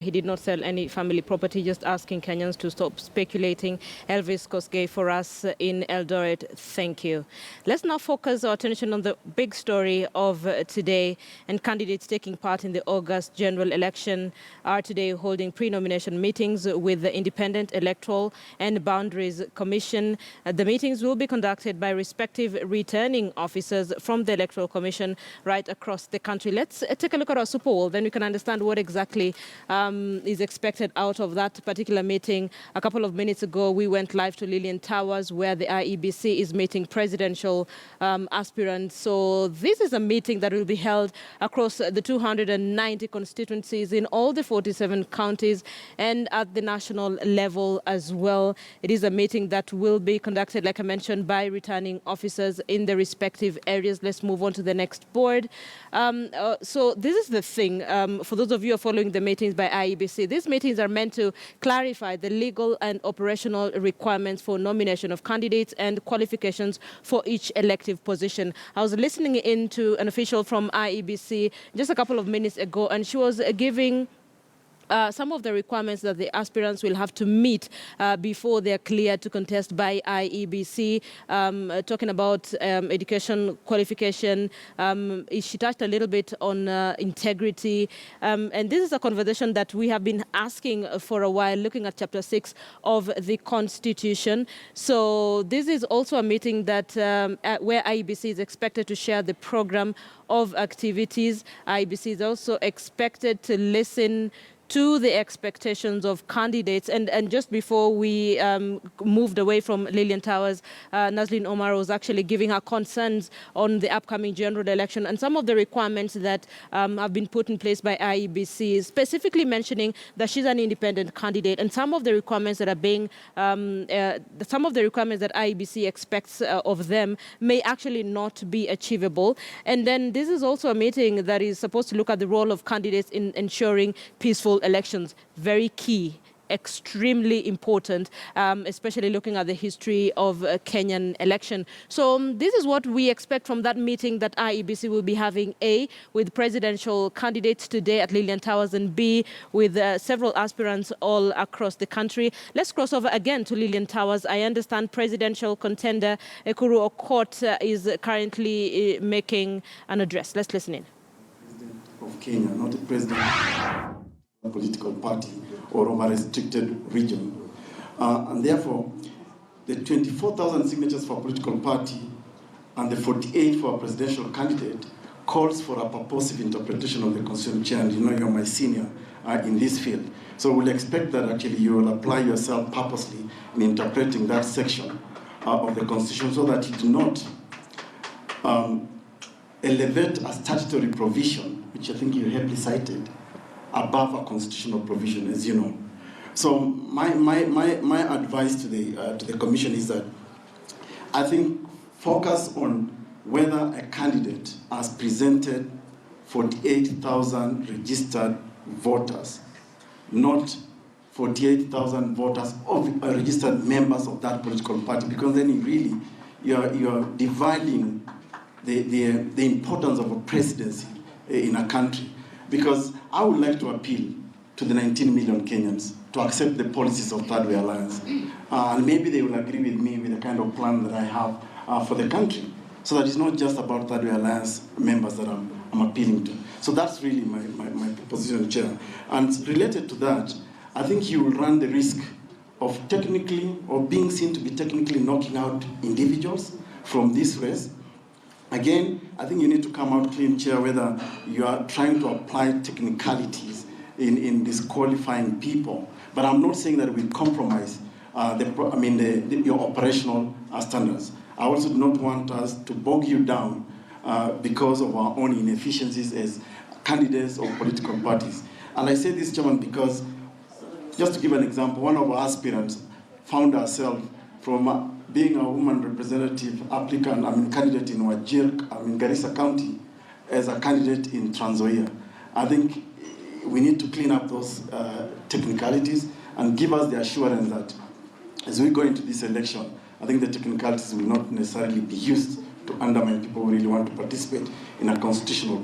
He did not sell any family property, just asking Kenyans to stop speculating. Elvis Kosgei for us in Eldoret. Thank you. Let's now focus our attention on the big story of today, and candidates taking part in the August general election are today holding pre-nomination meetings with the Independent Electoral and Boundaries Commission. The meetings will be conducted by respective returning officers from the Electoral Commission right across the country. Let's take a look at our super poll, then we can understand what exactly is expected out of that particular meeting. A couple of minutes ago, we went live to Lillian Towers, where the IEBC is meeting presidential aspirants. So this is a meeting that will be held across the 290 constituencies in all the 47 counties and at the national level as well. It is a meeting that will be conducted, like I mentioned, by returning officers in the respective areas. Let's move on to the next board. So this is the thing. For those of you who are following the meetings by IEBC, these meetings are meant to clarify the legal and operational requirements for nomination of candidates and qualifications for each elective position. I was listening in to an official from IEBC just a couple of minutes ago, and she was giving some of the requirements that the aspirants will have to meet before they're cleared to contest by IEBC, talking about education qualification. She touched a little bit on integrity. And this is a conversation that we have been asking for a while, looking at Chapter 6 of the Constitution. So this is also a meeting that where IEBC is expected to share the program of activities. IEBC is also expected to listen to the expectations of candidates. And just before we moved away from Lillian Towers, Naslin Omar was actually giving her concerns on the upcoming general election and some of the requirements that have been put in place by IEBC, specifically mentioning that she's an independent candidate, and some of the requirements that are being, some of the requirements that IEBC expects of them may actually not be achievable. And then this is also a meeting that is supposed to look at the role of candidates in ensuring peaceful elections. Very key, extremely important, especially looking at the history of Kenyan election. So this is what we expect from that meeting that IEBC will be having, A, with presidential candidates today at Lillian Towers, and B, with several aspirants all across the country. Let's cross over again to Lillian Towers. I understand presidential contender Ekuru Aukot is currently making an address. Let's listen in. President of Kenya, not a president a political party or of a restricted region. And therefore, the 24,000 signatures for a political party and the 48 for a presidential candidate calls for a purposive interpretation of the Constitution. Chair, and you know you're my senior in this field. So we'll expect that actually you will apply yourself purposely in interpreting that section of the Constitution so that you do not elevate a statutory provision, which I think you heavily cited, above a constitutional provision, as you know. So my advice to the commission is that I think focus on whether a candidate has presented 48,000 registered voters, not 48,000 voters of registered members of that political party, because then you are dividing the importance of a presidency in a country. Because I would like to appeal to the 19 million Kenyans to accept the policies of Third Way Alliance. And maybe they will agree with me with the kind of plan that I have for the country. So that it's not just about Third Way Alliance members that I'm appealing to. So that's really my position, Chair. And related to that, I think you will run the risk of technically, or being seen to be technically knocking out individuals from this race. Again, I think you need to come out clean, Chair, whether you are trying to apply technicalities in disqualifying people. But I'm not saying that we compromise your operational standards. I also do not want us to bog you down because of our own inefficiencies as candidates of political parties. And I say this, Chairman, because, just to give an example, one of our aspirants found herself from being a woman representative applicant, candidate in Wajir, Garissa County, as a candidate in Trans Nzoia. I think we need to clean up those technicalities and give us the assurance that as we go into this election, I think the technicalities will not necessarily be used to undermine people who really want to participate in a constitutional